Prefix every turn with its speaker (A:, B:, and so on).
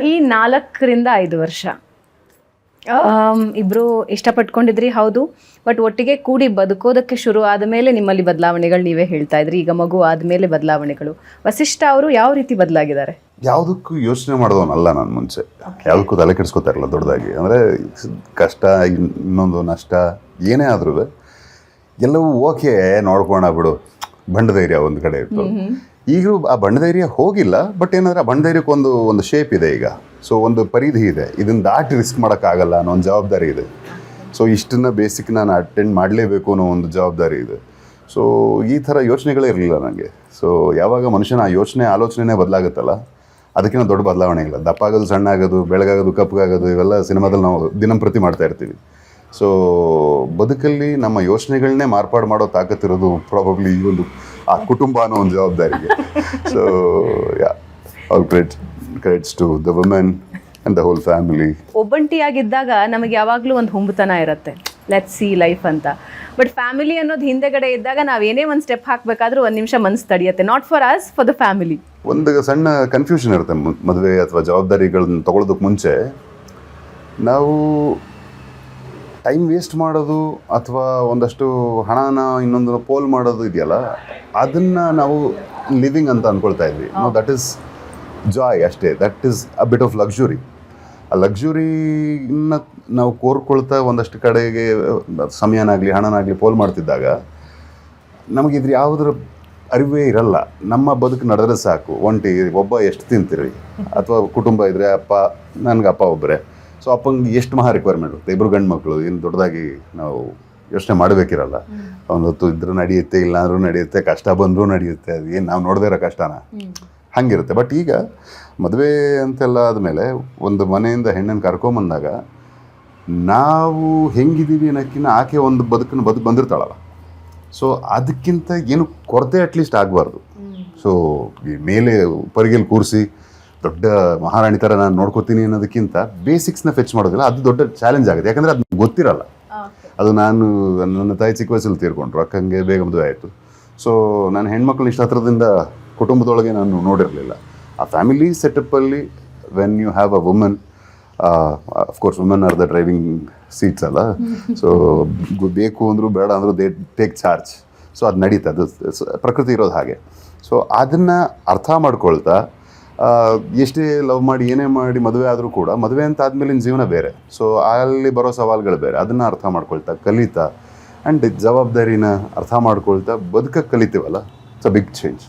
A: ಈ 4 ರಿಂದ 5 ವರ್ಷ ಇಬ್ಬರು ಇಷ್ಟಪಟ್ಕೊಂಡಿದ್ರಿ, ಹೌದು. ಬಟ್ ಒಟ್ಟಿಗೆ ಕೂಡಿ ಬದುಕೋದಕ್ಕೆ ಶುರು ಆದಮೇಲೆ ನಿಮ್ಮಲ್ಲಿ ಬದಲಾವಣೆಗಳು ನೀವೇ ಹೇಳ್ತಾ ಇದ್ರಿ. ಈಗ ಮಗು ಆದಮೇಲೆ ಬದಲಾವಣೆಗಳು. ವಸಿಷ್ಠ ಅವರು ಯಾವ ರೀತಿ ಬದಲಾಗಿದ್ದಾರೆ?
B: ಯಾವುದಕ್ಕೂ ಯೋಚನೆ ಮಾಡೋದವನಲ್ಲ ನಾನು ಮುಂಚೆ. ಯಾವುದಕ್ಕೂ ತಲೆ ಕೆಡಿಸ್ಕೊತಾ ಇರಲ್ಲ ದೊಡ್ಡದಾಗಿ. ಅಂದರೆ ಕಷ್ಟ, ಇನ್ನೊಂದು ನಷ್ಟ ಏನೇ ಆದ್ರೂ ಎಲ್ಲವೂ ಓಕೆ, ನೋಡ್ಕೋಣ ಬಿಡು, ಬಂಡಧೈರ್ಯ ಒಂದು ಕಡೆ ಇತ್ತು. ಈಗಲೂ ಆ ಬಂಡಧೈರ್ಯ ಹೋಗಿಲ್ಲ. ಬಟ್ ಏನಂದರೆ ಆ ಬಂಡಧೈರ್ಯಕ್ಕೆ ಒಂದು ಶೇಪ್ ಇದೆ ಈಗ. ಸೊ ಒಂದು ಪರಿಧಿ ಇದೆ, ಇದನ್ನು ದಾಟಿ ರಿಸ್ಕ್ ಮಾಡೋಕ್ಕಾಗಲ್ಲ ಅನ್ನೋ ಒಂದು ಜವಾಬ್ದಾರಿ ಇದೆ. ಸೊ ಇಷ್ಟನ್ನ ಬೇಸಿಕ್ ನಾನು ಅಟೆಂಡ್ ಮಾಡಲೇಬೇಕು ಅನ್ನೋ ಒಂದು ಜವಾಬ್ದಾರಿ ಇದೆ. ಸೊ ಈ ಥರ ಯೋಚನೆಗಳೇ ಇರಲಿಲ್ಲ ನನಗೆ. ಸೊ ಯಾವಾಗ ಮನುಷ್ಯನ ಆ ಆಲೋಚನೆನೇ ಬದಲಾಗುತ್ತಲ್ಲ, ಅದಕ್ಕಿಂತ ದೊಡ್ಡ ಬದಲಾವಣೆ ಇಲ್ಲ. ದಪ್ಪ ಆಗೋದು, ಸಣ್ಣ ಆಗೋದು, ಬೆಳಗಾಗೋದು, ಕಪ್ಪಗಾಗೋದು, ಇವೆಲ್ಲ ಸಿನಿಮಾದಲ್ಲಿ ನಾವು ದಿನಂಪ್ರತಿ ಮಾಡ್ತಾ ಇರ್ತೀವಿ. ಸೊ ಬದುಕಲ್ಲಿ ನಮ್ಮ ಯೋಚನೆಗಳನ್ನೇ ಮಾರ್ಪಾಡು ಮಾಡೋ ತಾಕತ್ತಿರೋದು ಪ್ರಾಬಬ್ಲಿ ಈ ಒಂದು ಆ ಕುಟುಂಬ ಅನ್ನೋ ಒಂದು ಜವಾಬ್ದಾರಿಗೆ. So all credits to the women and the whole family.
A: ಒಬ್ಬಂಟಿಯಾಗಿದ್ದಾಗ ನಮಗೆ ಯಾವಾಗಲೂ ಒಂದು ಹುಂಬತನ ಇರುತ್ತೆ, ಲೆಟ್ಸ್ ಸಿ ಲೈಫ್ ಅಂತ. ಬಟ್ ಫ್ಯಾಮಿಲಿ ಅನ್ನೋದು ಹಿಂದೆಗಡೆ ಇದ್ದಾಗ ನಾವೇನೇ ಒಂದು ಸ್ಟೆಪ್ ಹಾಕಬೇಕಾದ್ರೂ 1 ನಿಮಿಷ ಮನಸ್ಸು ತಡೆಯುತ್ತೆ. Not for us, for the family.
B: ಒಂದು ಸಣ್ಣ ಕನ್ಫ್ಯೂಷನ್ ಇರುತ್ತೆ ಮದುವೆ ಅಥವಾ ಜವಾಬ್ದಾರಿಗಳನ್ನ ತಗೊಳ್ಳೋದಕ್ಕೆ ಮುಂಚೆ. ನಾವು ಟೈಮ್ ವೇಸ್ಟ್ ಮಾಡೋದು ಅಥವಾ ಒಂದಷ್ಟು ಹಣನ ಇನ್ನೊಂದು ಪೋಲ್ ಮಾಡೋದು ಇದೆಯಲ್ಲ, ಅದನ್ನು ನಾವು ಲಿವಿಂಗ್ ಅಂತ ಅಂದ್ಕೊಳ್ತಾ ಇದ್ವಿ. ನೋ, ದಟ್ ಈಸ್ ಜಾಯ್ ಅಷ್ಟೇ. That is a bit of luxury. ಆ ಲಕ್ಸುರಿನ ನಾವು ಕೋರ್ಕೊಳ್ತಾ ಒಂದಷ್ಟು ಕಡೆಗೆ ಸಮಯನಾಗಲಿ ಹಣನಾಗಲಿ ಪೋಲ್ ಮಾಡ್ತಿದ್ದಾಗ ನಮಗಿದ್ರ ಯಾವುದ್ರ ಅರಿವೇ ಇರಲ್ಲ. ನಮ್ಮ ಬದುಕು ನಡೆದ್ರೆ ಸಾಕು. ಒಂಟಿ ಒಬ್ಬ ಎಷ್ಟು ತಿಂತೀರಿ, ಅಥವಾ ಕುಟುಂಬ ಇದ್ದರೆ ನನಗೆ ಅಪ್ಪ ಒಬ್ಬರೇ. ಸೊ ಅಪ್ಪಂಗೆ ಎಷ್ಟು ಮಹಾ ರಿಕ್ವೈರ್ಮೆಂಟ್ ಇರುತ್ತೆ. 2 ಗಂಡು ಮಕ್ಕಳು, ಏನು ದೊಡ್ಡದಾಗಿ ನಾವು ಯೋಚನೆ ಮಾಡಬೇಕಿರಲ್ಲ. ಒಂದು ಹೊತ್ತು ಇದ್ರೂ ನಡೆಯುತ್ತೆ, ಇಲ್ಲ ಅಂದ್ರೂ ನಡೆಯುತ್ತೆ, ಕಷ್ಟ ಬಂದರೂ ನಡೆಯುತ್ತೆ. ಅದು ಏನು ನಾವು ನೋಡದೇ ಇರೋ ಕಷ್ಟನ ಹಾಗಿರುತ್ತೆ. ಬಟ್ ಈಗ ಮದುವೆ ಅಂತೆಲ್ಲ ಆದಮೇಲೆ ಒಂದು ಮನೆಯಿಂದ ಹೆಣ್ಣನ್ನು ಕರ್ಕೊಂಬಂದಾಗ ನಾವು ಹೆಂಗಿದ್ದೀವಿ ಅನ್ನೋಕ್ಕಿಂತ ಆಕೆ ಒಂದು ಬದುಕನ್ನು ಬಂದಿರ್ತಾಳಲ್ಲ. ಸೊ ಅದಕ್ಕಿಂತ ಏನು ಕೊರತೆ ಅಟ್ಲೀಸ್ಟ್ ಆಗಬಾರ್ದು. ಸೊ ಈ ಮೇಲೆ ಪರಿಗೆಲ್ಲಿ ಕೂರಿಸಿ ದೊಡ್ಡ ಮಹಾರಾಣಿ ಥರ ನಾನು ನೋಡ್ಕೋತೀನಿ ಅನ್ನೋದಕ್ಕಿಂತ ಬೇಸಿಕ್ಸ್ನ ಫೆಚ್ ಮಾಡೋದಿಲ್ಲ, ಅದು ದೊಡ್ಡ ಚಾಲೆಂಜ್ ಆಗುತ್ತೆ. ಯಾಕಂದರೆ ಅದು ಗೊತ್ತಿರಲ್ಲ. ಅದು ನನ್ನ ತಾಯಿ ಚಿಕ್ಕ ವಯಸ್ಸಲ್ಲಿ ತೀರ್ಕೊಂಡ್ರು, ಅಕ್ಕಂಗೆ ಬೇಗ ಮದುವೆ ಆಯಿತು. ಸೊ ನಾನು ಹೆಣ್ಮಕ್ಳು ಇಷ್ಟ ಹತ್ರದಿಂದ ಕುಟುಂಬದೊಳಗೆ ನಾನು ನೋಡಿರಲಿಲ್ಲ. ಆ ಫ್ಯಾಮಿಲಿ ಸೆಟಪ್ಪಲ್ಲಿ when you have a woman, of course women are the driving seats ಅಲ್ಲ. ಸೊ ಬೇಕು ಅಂದರೂ ಬೇಡ ಅಂದರೂ ದೇ ಟೇಕ್ ಚಾರ್ಜ್. ಸೊ ಅದು ನಡೀತಾ, ಅದು ಪ್ರಕೃತಿ ಇರೋದು ಹಾಗೆ. ಸೊ ಅದನ್ನು ಅರ್ಥ ಮಾಡ್ಕೊಳ್ತಾ ಎಷ್ಟೇ ಲವ್ ಮಾಡಿ ಏನೇ ಮಾಡಿ ಮದುವೆ ಆದರೂ ಕೂಡ ಮದುವೆ ಅಂತ ಆದಮೇಲಿನ ಜೀವನ ಬೇರೆ. ಸೊ ಅಲ್ಲಿ ಬರೋ ಸವಾಲುಗಳು ಬೇರೆ. ಅದನ್ನು ಅರ್ಥ ಮಾಡ್ಕೊಳ್ತಾ ಕಲಿತಾ ಆ್ಯಂಡ್ ಜವಾಬ್ದಾರಿನ ಅರ್ಥ ಮಾಡ್ಕೊಳ್ತಾ ಬದುಕಕ್ಕೆ ಕಲಿತೀವಲ್ಲ, ಇಟ್ಸ್ ಅ ಬಿಗ್ ಚೇಂಜ್.